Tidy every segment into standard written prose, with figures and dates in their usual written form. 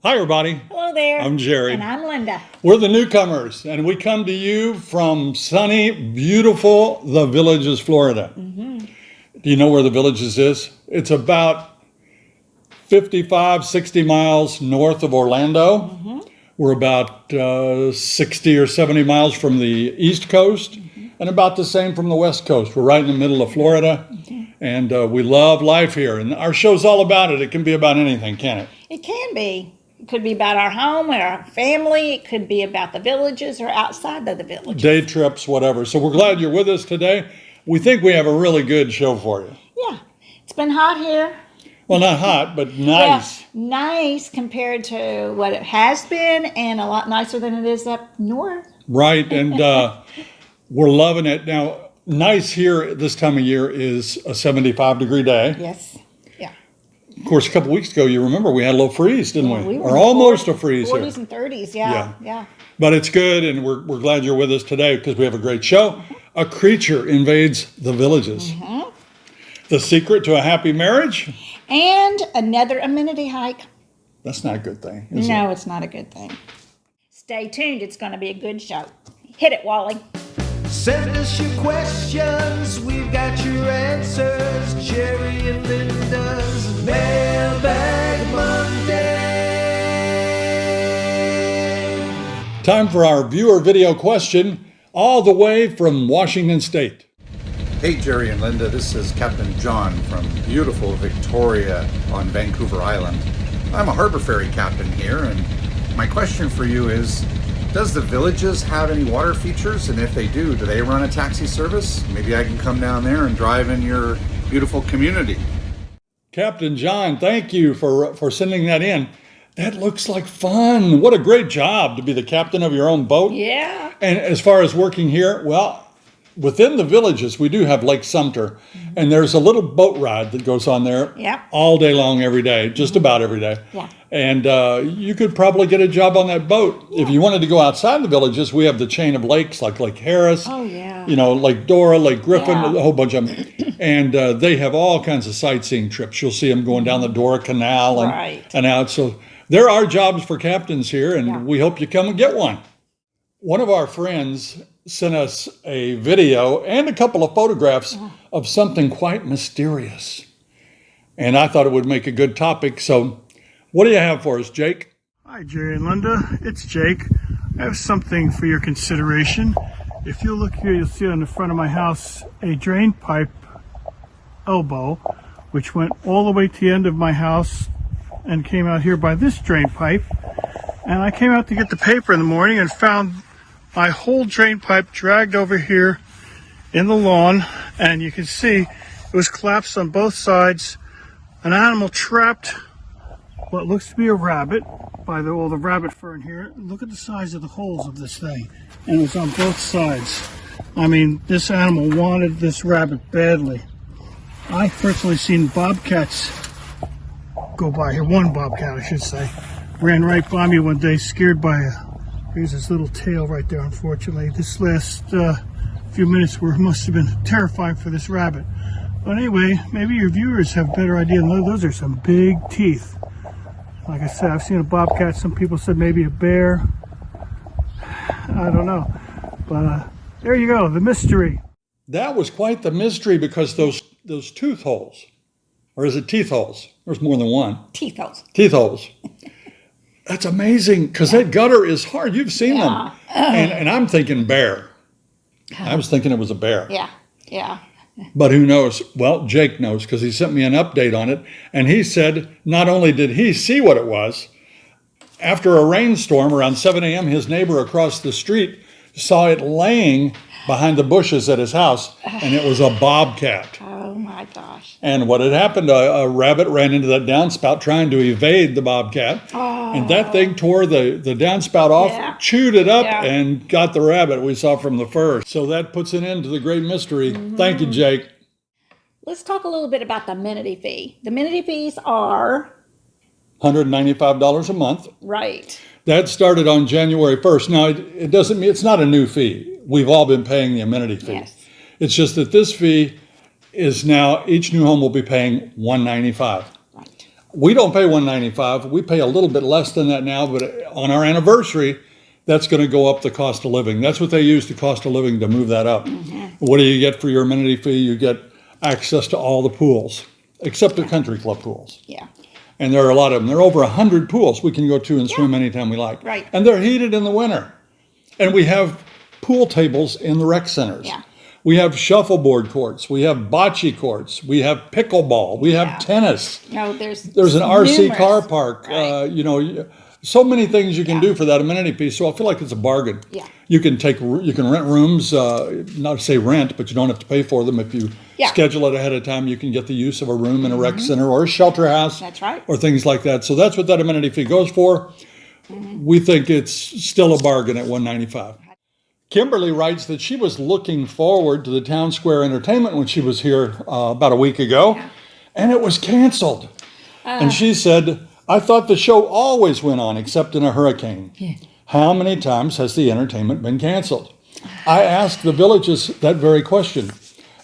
Hi, everybody. Hello there. I'm Jerry. And I'm Linda. We're the Newcomers, and we come to you from sunny, beautiful The Villages, Florida. Do you know where The Villages is? It's about 55, 60 miles north of Orlando. We're about 60 or 70 miles from the East Coast, and about the same from the West Coast. We're right in the middle of Florida, and we love life here. And our show's all about it. It can be about anything, can't it? It can be. It could be about our home or our family. It could be about the villages or outside of the villages. Day trips, whatever. So we're glad you're with us today. We think we have a really good show for you. Yeah. It's been hot here. Well, not hot, but nice. Yeah, nice compared to what it has been, and a lot nicer than it is up north. Right, and we're loving it. Now, nice here this time of year is a 75-degree day. Yes. Yeah. Of course, a couple weeks ago, you remember we had a little freeze, didn't we? We were Or in almost a freeze 40s here. and 30s, yeah. But it's good, and we're glad you're with us today because we have a great show. A creature invades the villages. The secret to a happy marriage? And another amenity hike. That's not a good thing, is it? No, it's not a good thing. Stay tuned. It's going to be a good show. Hit it, Wally. Send us your questions, we've got your answers. Jerry and Linda's Mailbag Monday. Time for our viewer video question, all the way from Washington State. Hey Jerry and Linda, this is Captain John from beautiful Victoria on Vancouver Island. I'm a harbor ferry captain here, and my question for you is, does the Villages have any water features? And if they do they run a taxi service? Maybe I can come down there and drive in your beautiful community. Captain John, thank you for sending that in. That looks like fun. What a great job to be the captain of your own boat. Yeah. And as far as working here, well, within the Villages, we do have Lake Sumter, and there's a little boat ride that goes on there all day long, every day, just about every day. Yeah. And you could probably get a job on that boat. If you wanted to go outside the Villages, we have the chain of lakes like Lake Harris, Lake Dora, Lake Griffin, a whole bunch of them. And they have all kinds of sightseeing trips. You'll see them going down the Dora Canal and out. So there are jobs for captains here, and we hope you come and get one. One of our friends sent us a video and a couple of photographs of something quite mysterious. And I thought it would make a good topic. So what do you have for us, Jake? Hi, Jerry and Linda. It's Jake. I have something for your consideration. If you look here, you'll see on the front of my house a drain pipe elbow, which went all the way to the end of my house and came out here by this drain pipe. And I came out to get the paper in the morning and found my whole drain pipe dragged over here in the lawn, and you can see it was collapsed on both sides. An animal trapped what looks to be a rabbit by all the rabbit fur in here. Look at the size of the holes of this thing, and it was on both sides. I mean, this animal wanted this rabbit badly. I've personally seen bobcats go by here. One bobcat, I should say, ran right by me one day, scared by here's his little tail right there, unfortunately. This last few minutes must have been terrifying for this rabbit. But anyway, maybe your viewers have a better idea. Those are some big teeth. Like I said, I've seen a bobcat. Some people said maybe a bear. I don't know. But there you go, the mystery. That was quite the mystery because those tooth holes, or is it teeth holes? There's more than one. Teeth holes. Teeth holes. That's amazing because that gutter is hard. You've seen them. And I'm thinking bear. I was thinking it was a bear. Yeah. But who knows? Well, Jake knows because he sent me an update on it. And he said not only did he see what it was, after a rainstorm around 7 a.m., his neighbor across the street saw it laying behind the bushes at his house, and it was a bobcat. Oh, my gosh. And what had happened, a rabbit ran into that downspout trying to evade the bobcat, and that thing tore the downspout off, chewed it up, and got the rabbit we saw from the fur. So that puts an end to the great mystery. Thank you, Jake. Let's talk a little bit about the amenity fee. The amenity fees are $195 a month. Right. That started on January 1st. Now, it doesn't mean it's not a new fee. We've all been paying the amenity fee. Yes. It's just that this fee is now, each new home will be paying $195. Right. We don't pay $195. We pay a little bit less than that now, but on our anniversary, that's going to go up the cost of living. That's what they use the cost of living to move that up. What do you get for your amenity fee? You get access to all the pools, except the country club pools. Yeah. And there are a lot of them. There are over 100 pools we can go to and swim anytime we like. Right. And they're heated in the winter. And we have pool tables in the rec centers. Yeah. We have shuffleboard courts. We have bocce courts. We have pickleball. We have tennis. No, there's an RC numerous. car park. Right. So many things you can do for that amenity fee. So I feel like it's a bargain. Yeah. You can rent rooms, not to say rent, but you don't have to pay for them. If you schedule it ahead of time, you can get the use of a room in a rec center or a shelter house. That's right. Or things like that. So that's what that amenity fee goes for. We think it's still a bargain at $195. Kimberly writes that she was looking forward to the Town Square Entertainment when she was here about a week ago, and it was canceled. And she said, I thought the show always went on except in a hurricane. Yeah. How many times has the entertainment been canceled? I asked the villages that very question,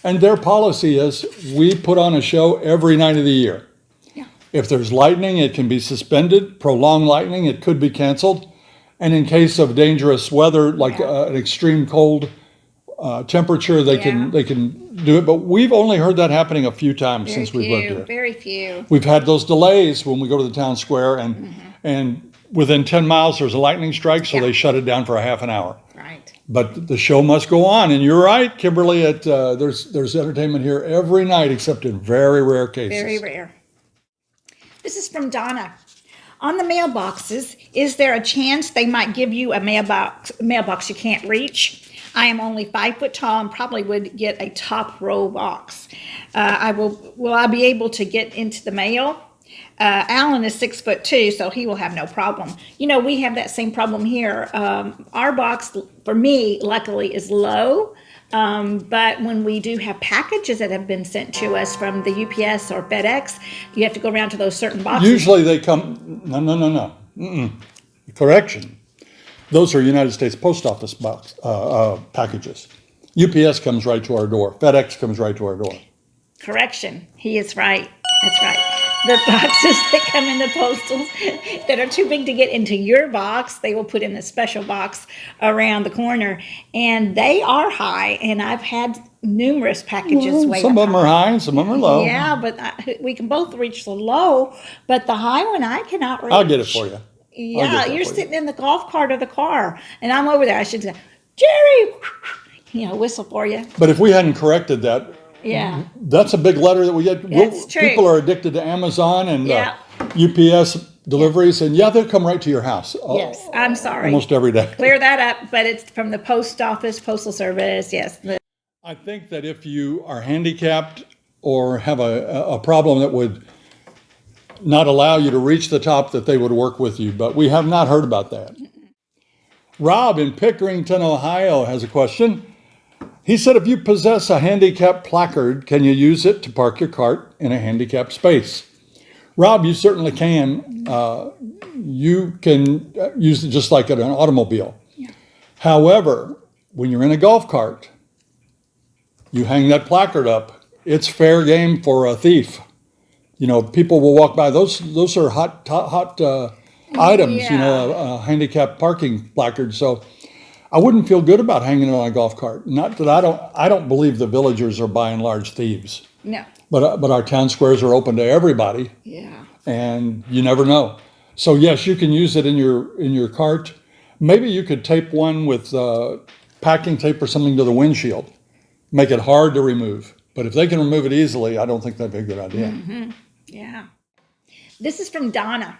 and their policy is we put on a show every night of the year. Yeah. If there's lightning, it can be suspended. Prolonged lightning, it could be canceled. And in case of dangerous weather, like an extreme cold temperature, they can do it. But we've only heard that happening a few times since we've lived here. Very few. We've had those delays when we go to the town square, and within 10 miles there's a lightning strike, so they shut it down for a half an hour. Right. But the show must go on, and you're right, Kimberly. There's entertainment here every night, except in very rare cases. Very rare. This is from Donna. On the mailboxes, is there a chance they might give you a mailbox you can't reach? I am only 5 foot tall and probably would get a top row box. Will I be able to get into the mail? Alan is 6'2", so he will have no problem. We have that same problem here. Our box, for me, luckily, is low. But when we do have packages that have been sent to us from the UPS or FedEx, you have to go around to those certain boxes. Usually they come, no. Correction. Those are United States Post Office box packages. UPS comes right to our door. FedEx comes right to our door. Correction. He is right. That's right. The boxes that come in the postals that are too big to get into your box, they will put in a special box around the corner. And they are high, and I've had numerous packages way Some up of them are high and some of them are low. Yeah, but we can both reach the low, but the high one I cannot reach. I'll get it for you. Yeah, you're sitting in the golf cart of the car, and I'm over there. I should say, Jerry, whistle for you. But if we hadn't corrected that, that's a big letter that we get. That's true. People are addicted to Amazon and UPS deliveries, and they'll come right to your house. Yes, I'm sorry. Almost every day. Clear that up, but it's from the post office, postal service, yes. I think that if you are handicapped or have a problem that would not allow you to reach the top, that they would work with you, but we have not heard about that. Rob in Pickerington, Ohio has a question. He said, if you possess a handicap placard, can you use it to park your cart in a handicapped space? Rob, you certainly can. You can use it just like an automobile. Yeah. However, when you're in a golf cart, you hang that placard up. It's fair game for a thief. People will walk by. Those are hot items. A handicap parking placard. So I wouldn't feel good about hanging it on a golf cart. Not that I don't believe the villagers are by and large thieves. No. But our town squares are open to everybody. Yeah. And you never know. So yes, you can use it in your cart. Maybe you could tape one with packing tape or something to the windshield. Make it hard to remove. But if they can remove it easily, I don't think that'd be a good idea. Mm-hmm. Yeah. This is from Donna.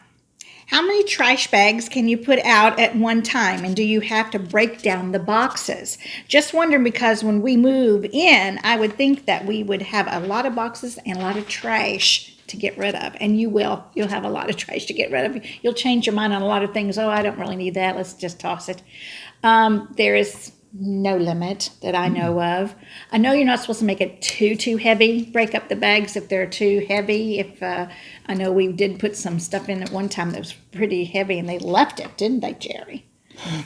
How many trash bags can you put out at one time, and do you have to break down the boxes? Just wondering, because when we move in, I would think that we would have a lot of boxes and a lot of trash to get rid of, and you will. You'll have a lot of trash to get rid of. You'll change your mind on a lot of things. Oh, I don't really need that. Let's just toss it. There is no limit that I know of. I know you're not supposed to make it too heavy. Break up the bags if they're too heavy. If I know we did put some stuff in at one time that was pretty heavy, and they left it, didn't they, Jerry?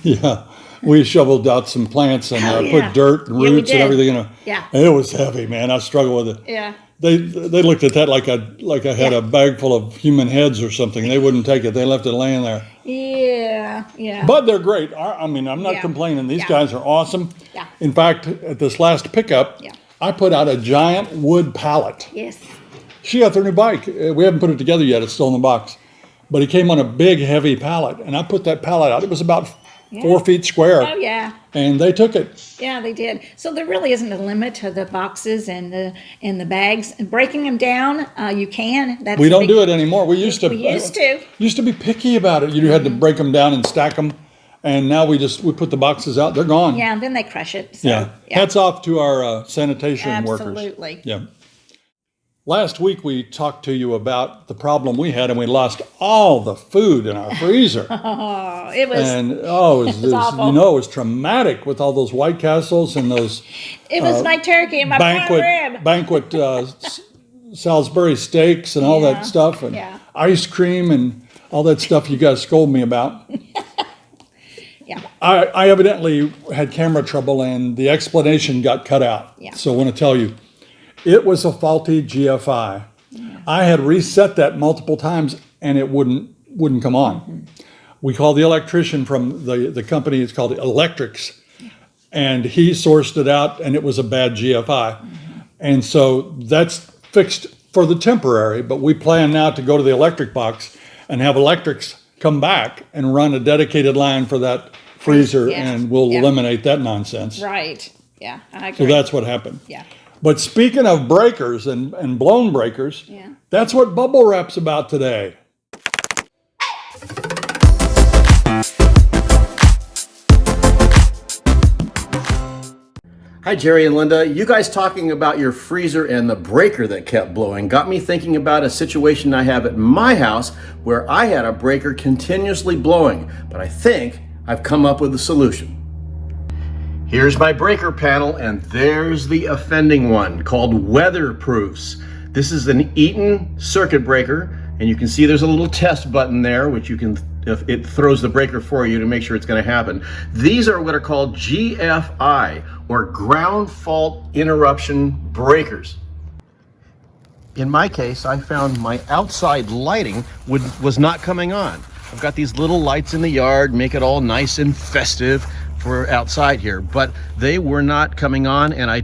Yeah, we shoveled out some plants and put dirt and roots and everything in it. Yeah. And it was heavy, man. I struggled with it. Yeah. They looked at that like I had a bag full of human heads or something. They wouldn't take it. They left it laying there. Yeah. But they're great. I mean, I'm not Yeah. complaining. These Yeah. guys are awesome. Yeah. In fact, at this last pickup, Yeah. I put out a giant wood pallet. Yes. She got their new bike. We haven't put it together yet. It's still in the box. But it came on a big, heavy pallet, and I put that pallet out. It was about 4 feet square. Oh, yeah. And they took it. Yeah, they did. So there really isn't a limit to the boxes and the bags. And breaking them down, you can. That's We don't do it anymore. We used to. We used to. Used to be picky about it. You had to break them down and stack them. And now we put the boxes out. They're gone. Yeah, and then they crush it. So, Yeah. Hats off to our sanitation workers. Absolutely. Yeah. Last week we talked to you about the problem we had, and we lost all the food in our freezer. Oh, it was. And it was awful. it was traumatic with all those White Castles and those It was my turkey and my prime rib. banquet Salisbury steaks and all Yeah. that stuff, and Yeah. ice cream and all that stuff you guys scold me about. Yeah. I evidently had camera trouble, and the explanation got cut out. Yeah. So I want to tell you, it was a faulty GFI. I had reset that multiple times, and it wouldn't come on. We called the electrician from the company. It's called Electrics, and he sourced it out, and it was a bad GFI. And so that's fixed for the temporary, but we plan now to go to the electric box and have Electrics come back and run a dedicated line for that freezer, Yeah. and we'll Yeah. eliminate that nonsense. Right. Yeah, I So agree. that's what happened. Yeah. But speaking of breakers and blown breakers, Yeah. that's what Bubble Wrap's about today. Hi, Jerry and Linda. You guys talking about your freezer and the breaker that kept blowing got me thinking about a situation I have at my house where I had a breaker continuously blowing, but I think I've come up with a solution. Here's my breaker panel, and there's the offending one called Weatherproofs. This is an Eaton circuit breaker, and you can see there's a little test button there, which you can, if it throws the breaker for you to make sure it's going to happen. These are what are called GFI, or ground fault interruption breakers. In my case, I found my outside lighting was not coming on. I've got these little lights in the yard, make it all nice and festive for outside here, but they were not coming on, and I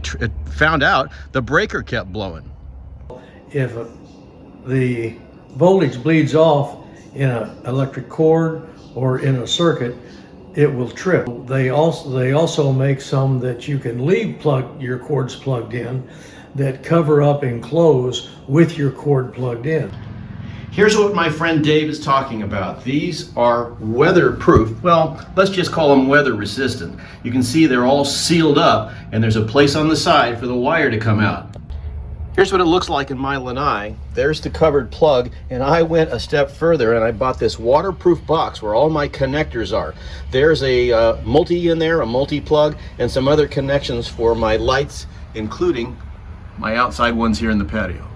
found out the breaker kept blowing. If the voltage bleeds off in an electric cord or in a circuit, it will trip. They also make some that you can leave your cords plugged in that cover up and close with your cord plugged in. Here's what my friend Dave is talking about. These are weatherproof. Well, let's just call them weather resistant. You can see they're all sealed up, and there's a place on the side for the wire to come out. Here's what it looks like in my lanai. There's the covered plug, and I went a step further and I bought this waterproof box where all my connectors are. There's a multi in there, a multi-plug, and some other connections for my lights, including my outside ones here in the patio.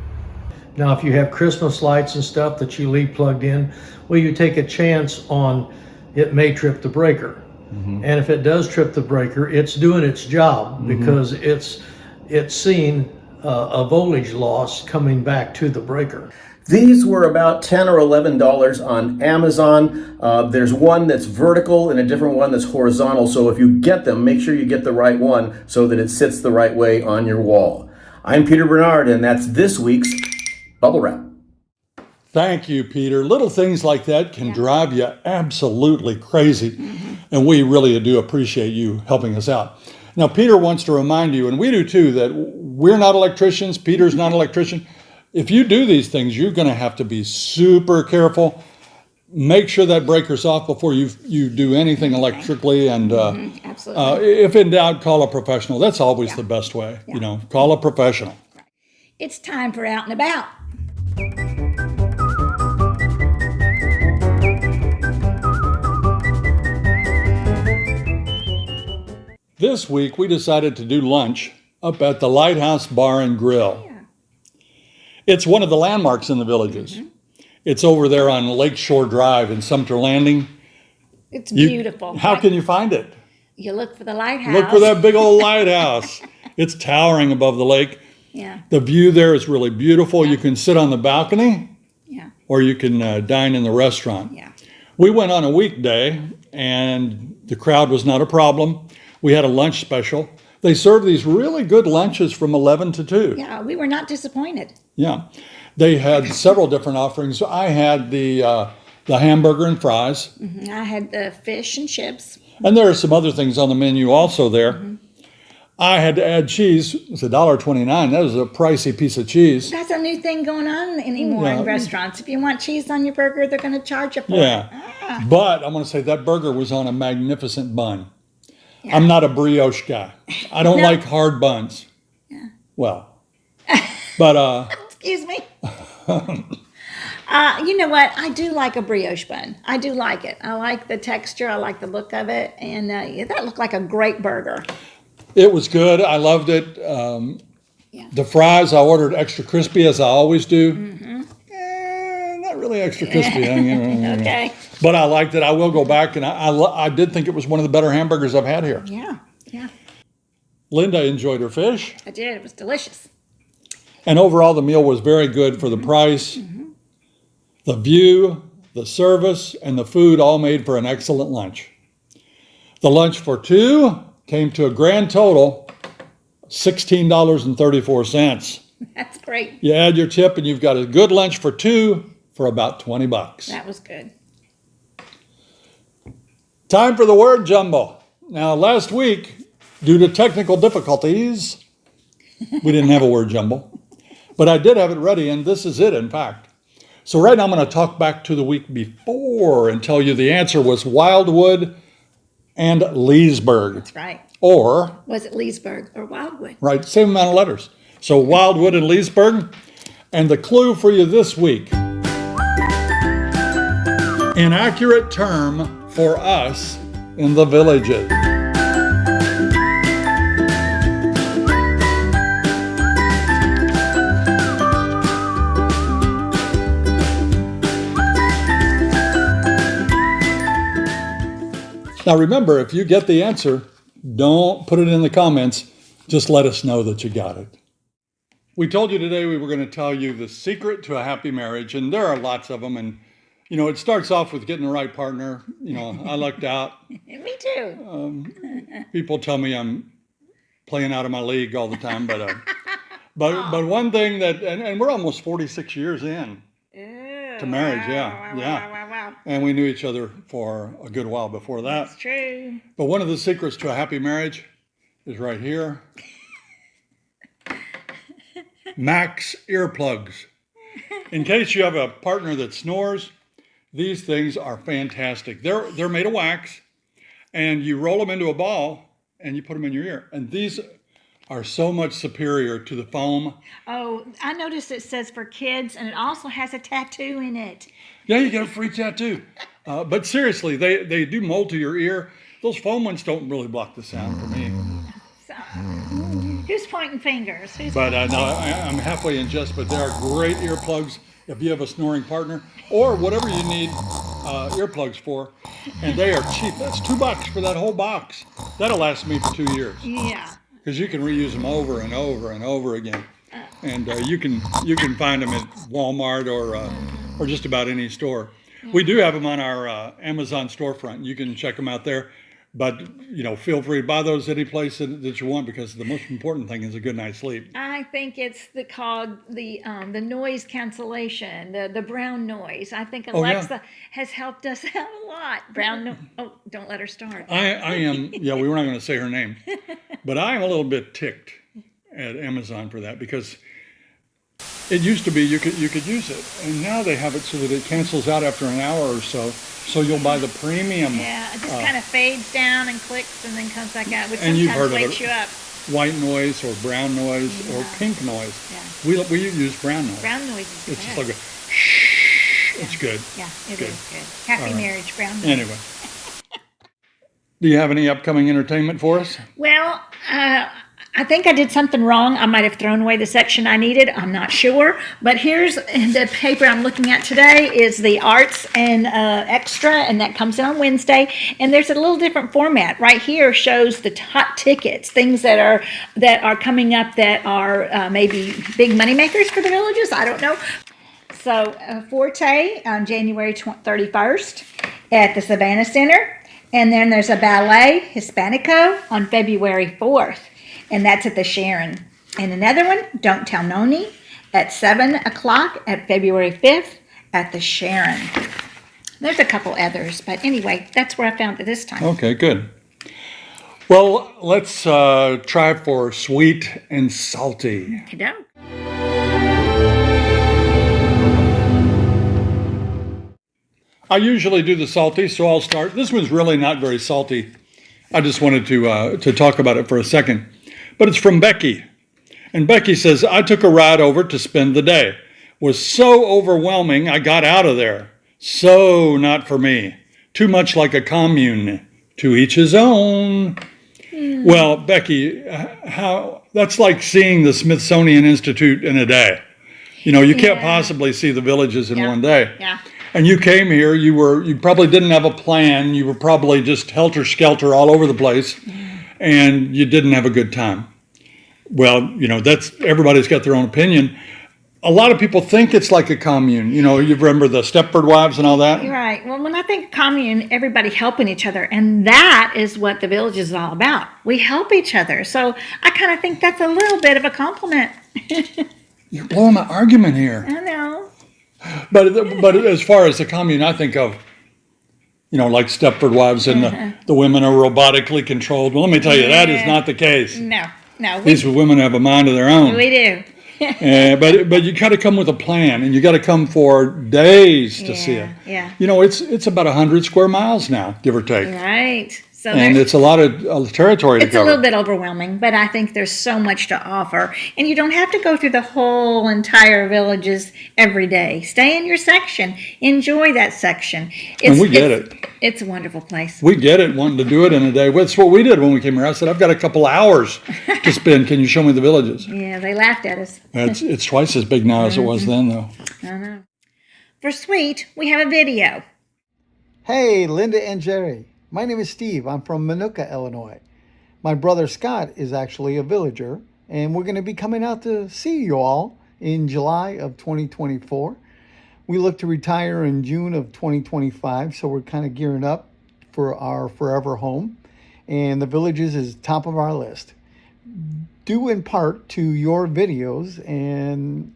Now, if you have Christmas lights and stuff that you leave plugged in, well, you take a chance on it may trip the breaker. And if it does trip the breaker, it's doing its job because it's seen a voltage loss coming back to the breaker. These were about $10 or $11 on Amazon. There's one that's vertical and a different one that's horizontal. So if you get them, make sure you get the right one so that it sits the right way on your wall. I'm Peter Bernard, and that's this week's Bubble Wrap. Thank you, Peter. Little things like that can drive you absolutely crazy. And we really do appreciate you helping us out. Now, Peter wants to remind you, and we do too, that we're not electricians. Peter's not an electrician. If you do these things, you're going to have to be super careful. Make sure that breaker's off before you do anything electrically. And Absolutely. if in doubt, call a professional. That's always the best way. You know, call a professional. It's time for Out and About. This week, we decided to do lunch up at the Lighthouse Bar and Grill. It's one of the landmarks in the villages. It's over there on Lakeshore Drive in Sumter Landing. It's beautiful. How can you find it? You look for the lighthouse. Look for that big old lighthouse. It's towering above the lake. Yeah. The view there is really beautiful. You can sit on the balcony, Yeah. or you can dine in the restaurant. Yeah. We went on a weekday, and the crowd was not a problem. We had a lunch special. They served these really good lunches from 11 to 2. Yeah. We were not disappointed. Yeah. They had several different offerings. I had the hamburger and fries, I had the fish and chips. and there are some other things on the menu also there. I had to add cheese. It's $1.29. That was a pricey piece of cheese. That's a new thing going on anymore in restaurants. If you want cheese on your burger, they're going to charge you for Yeah. it. But I'm going to say that burger was on a magnificent bun. I'm not a brioche guy. I don't like hard buns. Yeah. Well, but Excuse me. You know what? I do like a brioche bun. I do like it. I like the texture. I like the look of it. And that looked like a great burger. it was good. I loved it. The fries, I ordered extra crispy, as I always do. Not really extra crispy. Okay. But I liked it. I will go back, and I did think it was one of the better hamburgers I've had here. Yeah. Yeah. Linda enjoyed her fish. I did. It was delicious. And overall, the meal was very good for the price. The view, the service, and the food all made for an excellent lunch. The lunch for two came to a grand total $16.34. That's great. You add your tip, and you've got a good lunch for two for about $20. That was good. Time for the word jumble. Now, last week, due to technical difficulties, we didn't have a word jumble. But I did have it ready, and this is it, in fact. So right now I'm going to talk back to the week before and tell you the answer was Wildwood and Leesburg. That's right. Or, Was it Leesburg or Wildwood? right, same amount of letters. So Wildwood and Leesburg. And the clue for you this week. Inaccurate term for us in the villages. Now remember, if you get the answer, don't put it in the comments. Just let us know that you got it. We told you today we were going to tell you the secret to a happy marriage, and there are lots of them. And, you know, it starts off with getting the right partner. You know, I lucked out. Me too. People tell me I'm playing out of my league all the time, but one thing that, and we're almost 46 years in to marriage, Wow. and we knew each other for a good while before that. That's true. But one of the secrets to a happy marriage is right here. Max earplugs. In case you have a partner that snores, these things are fantastic. They're made of wax, and you roll them into a ball and you put them in your ear. And these are so much superior to the foam. Oh, I noticed it says for kids, and it also has a tattoo in it. Yeah, you get a free tattoo. But seriously, they do mold to your ear. Those foam ones don't really block the sound for me. So, who's pointing fingers? But no, I'm halfway in jest, but they are great earplugs if you have a snoring partner or whatever you need earplugs for. And they are cheap. That's $2 for that whole box. That'll last me for 2 years. Yeah. Because you can reuse them over and over and over again. And you can find them at Walmart or just about any store. We do have them on our Amazon storefront. You can check them out there. But, you know, feel free to buy those any place that you want, because the most important thing is a good night's sleep. I think it's called the noise cancellation, the brown noise. I think Alexa has helped us out a lot. Oh, don't let her start. I am, we were not going to say her name, but I am a little bit ticked at Amazon for that, because it used to be you could use it, and now they have it so that it cancels out after an hour or so. So you'll buy the premium. Yeah, it just kind of fades down and clicks and then comes back out, which And you've sometimes heard of wakes it. you up. White noise or brown noise or pink noise. Yeah. We use brown noise. Brown noise is It's just good. like a shh. It's good. Yeah, it Good. is good. Happy All right. marriage, brown noise. Anyway. Do you have any upcoming entertainment for us? Well, I think I did something wrong. I might have thrown away the section I needed. I'm not sure. But here's the paper I'm looking at today is the arts and extra, and that comes in on Wednesday. And there's a little different format. Right here shows the hot tickets, things that are coming up that are maybe big money makers for the villages. I don't know. So Forte on January 31st at the Savannah Center. And then there's a ballet, Hispanico, on February 4th. And that's at the Sharon. And another one, Don't Tell Noni, at 7 o'clock at February 5th at the Sharon. There's a couple others, but anyway, that's where I found it this time. Okay, good. Well, let's try for sweet and salty. Okey-doke. I usually do the salty, so I'll start. This one's really not very salty. I just wanted to talk about it for a second. But it's from Becky. And Becky says, I took a ride over to spend the day. Was so overwhelming, I got out of there. So not for me. Too much like a commune. To each his own. Well, Becky, that's like seeing the Smithsonian Institute in a day. You know, you can't possibly see the villages in one day. Yeah. And you came here, you probably didn't have a plan. You were probably just helter-skelter all over the place. And you didn't have a good time. Well, you know, everybody's got their own opinion. A lot of people think it's like a commune. You know, you remember the Stepford Wives and all that? You're right. Well, when I think commune, everybody helping each other. And that is what the village is all about. We help each other. So I kind of think that's a little bit of a compliment. You're blowing my argument here. I know. But as far as the commune, I think of, you know, like Stepford Wives and the women are robotically controlled. Well, let me tell you, that is not the case. No. These women have a mind of their own. We do. But you got to come with a plan, and you got to come for days to see it. Yeah. You know, it's about 100 square miles now, give or take. Right. So and it's a lot of territory to cover. It's a little bit overwhelming, but I think there's so much to offer. And you don't have to go through the whole entire villages every day. Stay in your section. Enjoy that section. And we get it. It's a wonderful place. We get it, wanting to do it in a day. That's what we did when we came here. I said, I've got a couple hours to spend. Can you show me the villages? Yeah, they laughed at us. It's twice as big now as it was then, though. I know. For sweet, we have a video. Hey, Linda and Jerry. My name is Steve. I'm from Minooka, Illinois. My brother Scott is actually a villager, and we're going to be coming out to see you all in July of 2024. We look to retire in June of 2025, so we're kind of gearing up for our forever home, and the villages is top of our list. Due in part to your videos and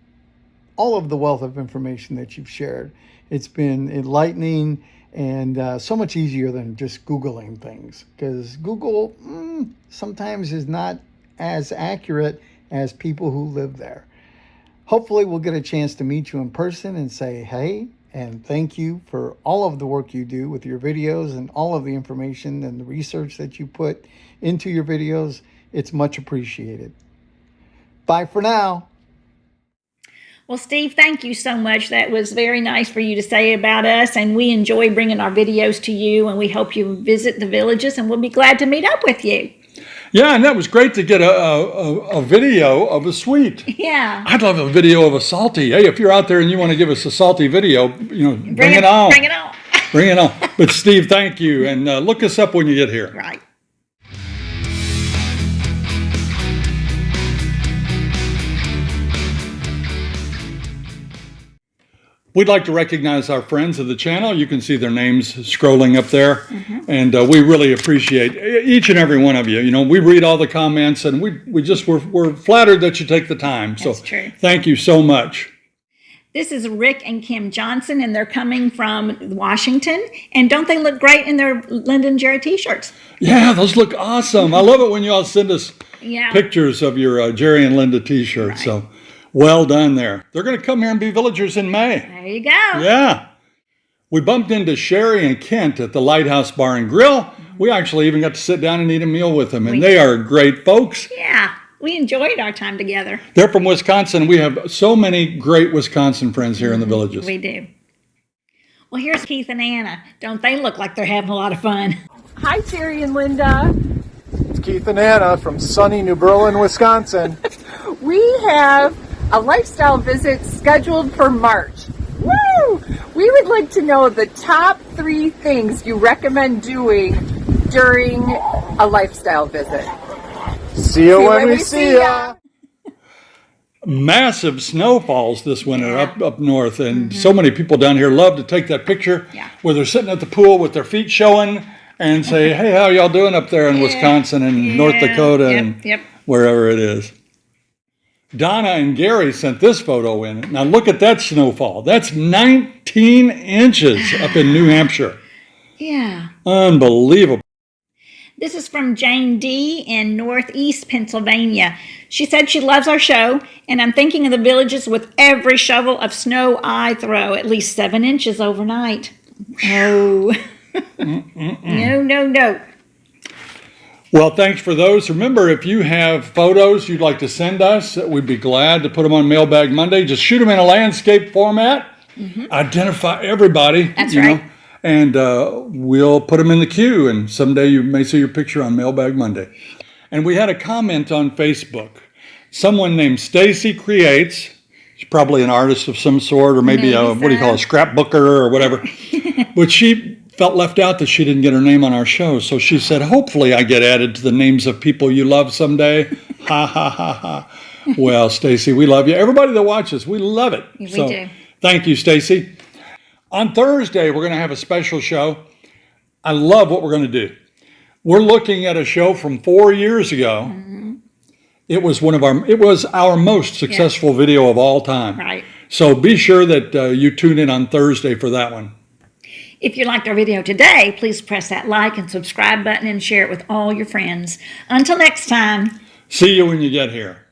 all of the wealth of information that you've shared. It's been enlightening and so much easier than just Googling things, because Google sometimes is not as accurate as people who live there. Hopefully we'll get a chance to meet you in person and say hey, and thank you for all of the work you do with your videos and all of the information and the research that you put into your videos. It's much appreciated. Bye for now. Well, Steve, thank you so much. That was very nice for you to say about us, and we enjoy bringing our videos to you, and we hope you visit the villages, and we'll be glad to meet up with you. Yeah, and that was great to get a video of a sweet. Yeah. I'd love a video of a salty. Hey, if you're out there and you want to give us a salty video, you know, bring it on. Bring it on. Bring it on. But Steve, thank you, and look us up when you get here. Right. We'd like to recognize our friends of the channel. You can see their names scrolling up there. And we really appreciate each and every one of you. You know, we read all the comments, and we're flattered that you take the time. So That's true. Thank you so much. This is Rick and Kim Johnson, and they're coming from Washington. And don't they look great in their Linda and Jerry t-shirts? Yeah, those look awesome. I love it when you all send us pictures of your Jerry and Linda t-shirts. Right. So well done there. They're going to come here and be villagers in May. There you go. Yeah. We bumped into Sherry and Kent at the Lighthouse Bar and Grill. We actually even got to sit down and eat a meal with them, and they are great folks. Yeah, we enjoyed our time together. They're from Wisconsin. We have so many great Wisconsin friends here in the villages. We do. Well, here's Keith and Anna. Don't they look like they're having a lot of fun? Hi, Jerry and Linda. It's Keith and Anna from sunny New Berlin, Wisconsin. We have a lifestyle visit scheduled for March. Woo! We would like to know the top 3 things you recommend doing during a lifestyle visit. See you when we see ya. Massive snowfalls this winter up north, and so many people down here love to take that picture where they're sitting at the pool with their feet showing and say, hey, how y'all doing up there in Wisconsin and North Dakota and wherever it is. Donna and Gary sent this photo in. Now look at that snowfall. That's 19 inches up in New Hampshire. Yeah. Unbelievable. This is from Jane D. in Northeast Pennsylvania. She said she loves our show, and I'm thinking of the villages with every shovel of snow I throw, at least 7 inches overnight. Oh. No. Well, thanks for those. Remember, if you have photos you'd like to send us, we'd be glad to put them on Mailbag Monday. Just shoot them in a landscape format. Identify everybody. That's right. And we'll put them in the queue, and someday you may see your picture on Mailbag Monday. And we had a comment on Facebook. Someone named Stacy Creates. She's probably an artist of some sort, or maybe a scrapbooker or whatever. But she felt left out that she didn't get her name on our show. So she said, hopefully I get added to the names of people you love someday. Ha, ha, ha, ha. Well, Stacy, we love you. Everybody that watches, we love it. We do. Thank you, Stacy. On Thursday, we're going to have a special show. I love what we're going to do. We're looking at a show from 4 years ago. It was our most successful video of all time. Right. So be sure that you tune in on Thursday for that one. If you liked our video today, please press that like and subscribe button and share it with all your friends. Until next time. See you when you get here.